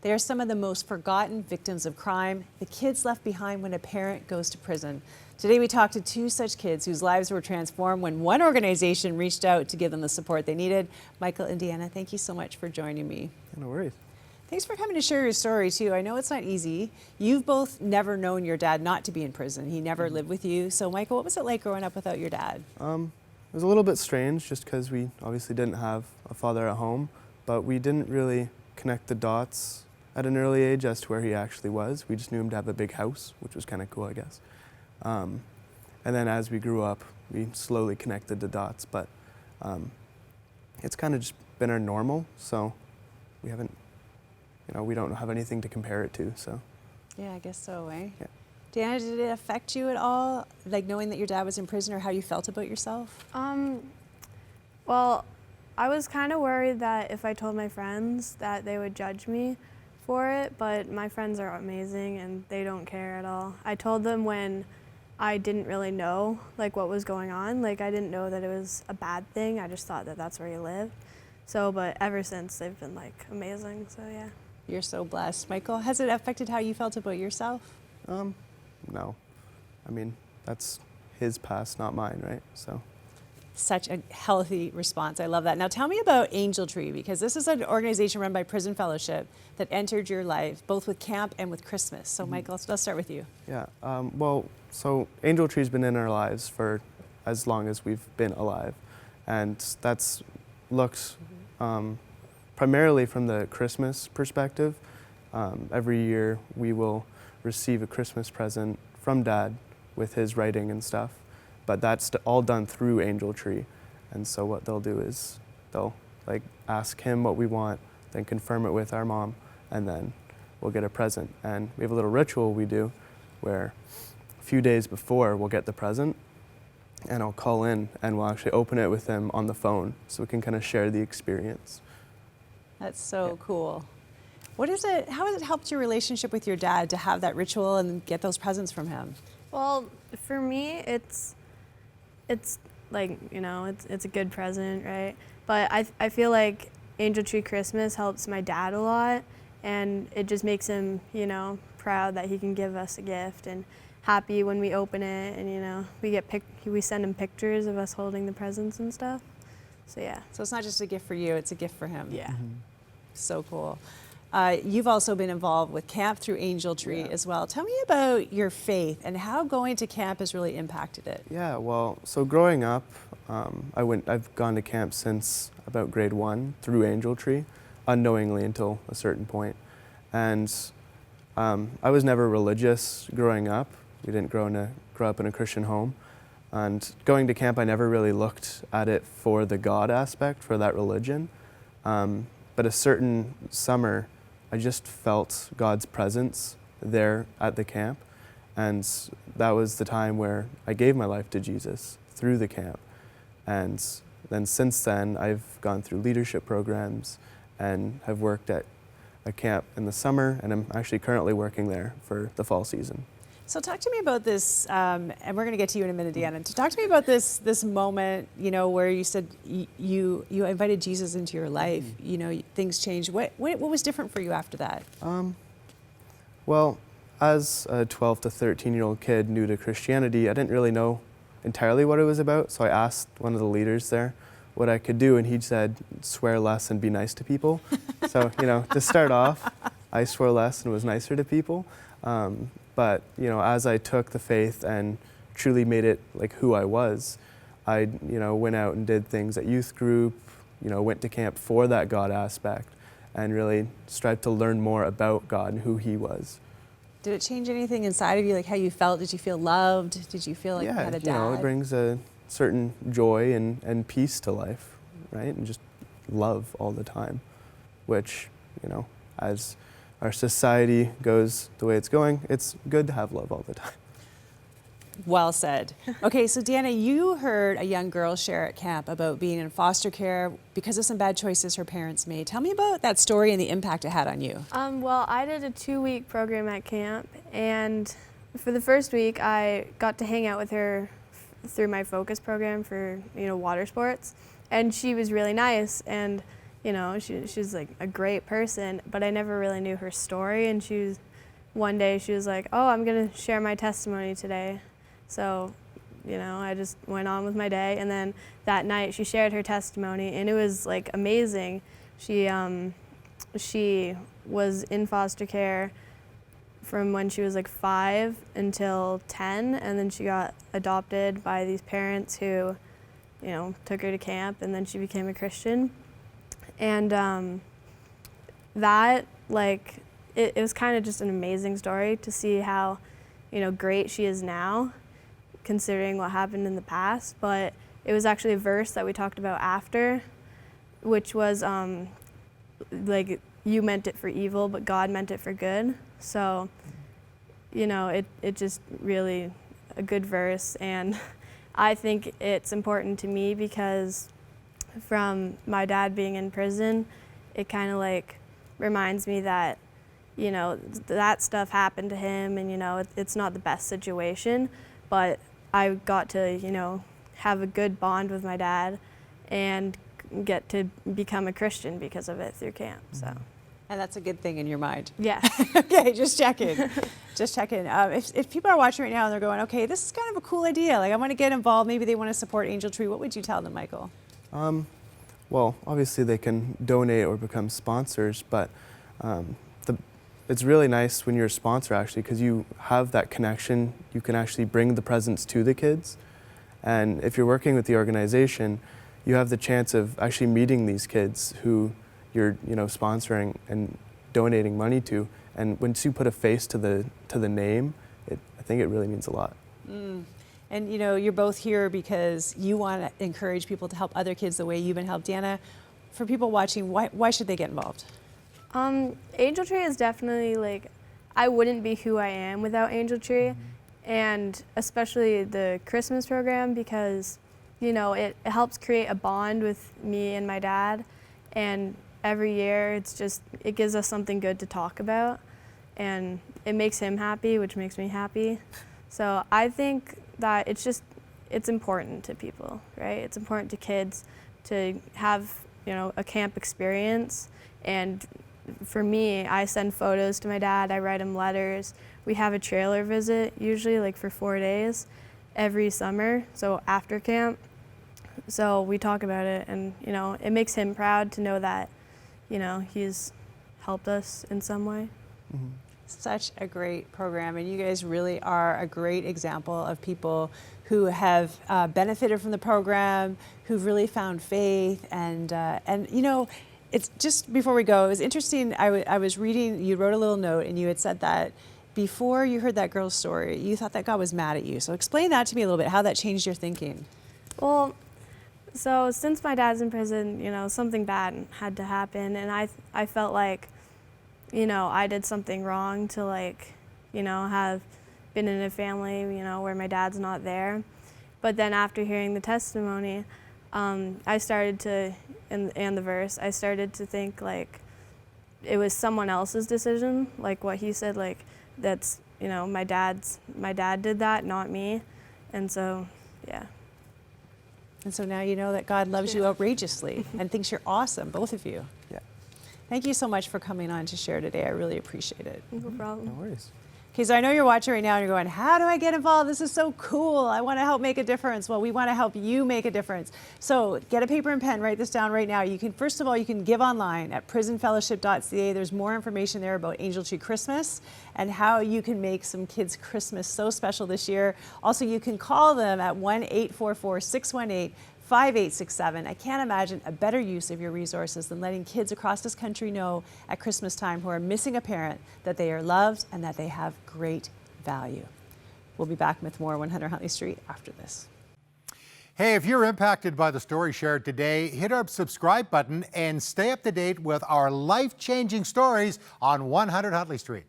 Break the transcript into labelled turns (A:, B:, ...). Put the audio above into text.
A: They are some of the most forgotten victims of crime, the kids left behind when a parent goes to prison. Today we talked to two such kids whose lives were transformed when one organization reached out to give them the support they needed. Michael and Deanna, thank you so much for joining me.
B: No worries.
A: Thanks for coming to share your story too. I know it's not easy. You've both never known your dad not to be in prison. He never lived with you. So Michael, what was it like growing up without your dad?
B: It was a little bit strange just because we obviously didn't have a father at home, but we didn't really connect the dots at an early age as to where he actually was. We just knew him to have a big house, which was kind of cool, I guess. And then as we grew up, we slowly connected the dots, but it's kind of just been our normal, so we haven't, we don't have anything to compare it to, so.
A: Yeah, I guess so, eh?
B: Yeah.
A: Deanna, did it affect you at all, like knowing that your dad was in prison, or how you felt about yourself?
C: Well, I was kind of worried that if I told my friends that they would judge me for it, but my friends are amazing and they don't care at all. I told them when I didn't really know like what was going on. Like I didn't know that it was a bad thing. I just thought that that's where you lived. So, but ever since they've been like amazing, so yeah.
A: You're so blessed. Michael, has it affected how you felt about yourself?
B: No. I mean, that's his past, not mine, right? So.
A: Such a healthy response. I love that. Now tell me about Angel Tree, because this is an organization run by Prison Fellowship that entered your life, both with camp and with Christmas. So Michael, let's start with you.
B: Yeah, so Angel Tree's been in our lives for as long as we've been alive. And that's looked primarily from the Christmas perspective. Every year we will receive a Christmas present from Dad with his writing and stuff. But that's all done through Angel Tree. And so what they'll do is they'll like ask him what we want, then confirm it with our mom, and then we'll get a present. And we have a little ritual we do where a few days before we'll get the present, and I'll call in and we'll actually open it with him on the phone so we can kind of share the experience.
A: That's so cool. How has it helped your relationship with your dad to have that ritual and get those presents from him?
C: Well, for me, it's like, it's a good present, right? But I feel like Angel Tree Christmas helps my dad a lot, and it just makes him, proud that he can give us a gift, and happy when we open it, and we send him pictures of us holding the presents and stuff. So yeah.
A: So it's not just a gift for you, it's a gift for him.
C: Yeah.
A: So cool. You've also been involved with camp through Angel Tree as well. Tell me about your faith and how going to camp has really impacted it.
B: Yeah, well, so growing up, I've gone to camp since about grade 1 through Angel Tree, unknowingly until a certain point. And I was never religious growing up. We didn't grow up in a Christian home. And going to camp, I never really looked at it for the God aspect, for that religion. But a certain summer, I just felt God's presence there at the camp. And that was the time where I gave my life to Jesus through the camp. And then since then, I've gone through leadership programs and have worked at a camp in the summer, and I'm actually currently working there for the fall season.
A: So talk to me about this, and we're going to get to you in a minute, Deanna. Talk to me about this moment, where you said you invited Jesus into your life. Things changed. What was different for you after that?
B: Well, as a 12 to 13-year-old kid new to Christianity, I didn't really know entirely what it was about. So I asked one of the leaders there what I could do, and he said, swear less and be nice to people. So, to start off, I swore less and was nicer to people. But, as I took the faith and truly made it like who I was, I, went out and did things at youth group, went to camp for that God aspect and really strived to learn more about God and who He was.
A: Did it change anything inside of you, like how you felt? Did you feel loved? Did you feel like you had a dad?
B: It brings a certain joy and peace to life, right? And just love all the time, which, as our society goes the way it's going, it's good to have love all the time.
A: Well said. Okay, so Deanna, you heard a young girl share at camp about being in foster care because of some bad choices her parents made. Tell me about that story and the impact it had on you.
C: Well, I did a 2-week program at camp, and for the first week, I got to hang out with her through my focus program for, water sports, and she was really nice, and you know, she's like a great person, but I never really knew her story. And one day she was like, oh, I'm gonna share my testimony today. So, you know, I just went on with my day. And then that night she shared her testimony, and it was like amazing. She was in foster care from when she was like 5 until 10, and then she got adopted by these parents who, you know, took her to camp, and then she became a Christian. And that, like, it was kind of just an amazing story to see how, you know, great she is now, considering what happened in the past. But it was actually a verse that we talked about after, which was like, you meant it for evil, but God meant it for good. So, you know, it just really a good verse. And I think it's important to me because from my dad being in prison, it kind of like reminds me that, you know, that stuff happened to him, and, you know, it's not the best situation, but I got to, you know, have a good bond with my dad and get to become a Christian because of it through camp. So.
A: And that's a good thing in your mind.
C: Yeah.
A: Okay, just checking. Just checking. If people are watching right now and they're going, okay, this is kind of a cool idea, like I want to get involved, maybe they want to support Angel Tree, what would you tell them, Michael?
B: Well, obviously they can donate or become sponsors, but it's really nice when you're a sponsor, actually, because you have that connection. You can actually bring the presents to the kids. And if you're working with the organization, you have the chance of actually meeting these kids who you're, you know, sponsoring and donating money to. And once you put a face to the name, I think it really means a lot.
A: And, you know, you're both here because you want to encourage people to help other kids the way you've been helped. DEANNA, for people watching, why should they get involved?
C: Angel Tree is definitely, like, I wouldn't be who I am without Angel Tree, and especially the Christmas program, because, you know, it helps create a bond with me and my dad, and every year it gives us something good to talk about, and it makes him happy, which makes me happy. So I think that it's important to people, right? It's important to kids to have, you know, a camp experience. And for me, I send photos to my dad, I write him letters. We have a trailer visit, usually like for 4 days every summer, so after camp. So we talk about it, and, you know, it makes him proud to know that, you know, he's helped us in some way.
A: Such a great program, and you guys really are a great example of people who have benefited from the program, who've really found faith, and you know, it's just before we go, it was interesting. I was reading, you wrote a little note, and you had said that before you heard that girl's story, you thought that God was mad at you. So explain that to me a little bit, how that changed your thinking.
C: Well, so since my dad's in prison, you know, something bad had to happen, and I felt like, you know, I did something wrong to, like, you know, have been in a family, you know, where my dad's not there. But then after hearing the testimony, I started to, and the verse, I started to think, like, it was someone else's decision, like what he said, like, that's, you know, my dad did that, not me. And so, yeah.
A: And so now you know that God loves you outrageously and thinks you're awesome, both of you.
B: Yeah.
A: Thank you so much for coming on to share today. I really appreciate it.
C: No problem.
B: No worries.
A: Okay, so I know you're watching right now and you're going, how do I get involved? This is so cool. I want to help make a difference. Well, we want to help you make a difference. So get a paper and pen, write this down right now. You can, first of all, you can give online at prisonfellowship.ca. There's more information there about Angel Tree Christmas and how you can make some kids' Christmas so special this year. Also, you can call them at 1-844-618-5867. I can't imagine a better use of your resources than letting kids across this country know at Christmas time who are missing a parent that they are loved and that they have great value. We'll be back with more 100 Huntley Street after this.
D: Hey, if you're impacted by the story shared today, hit our subscribe button and stay up to date with our life-changing stories on 100 Huntley Street.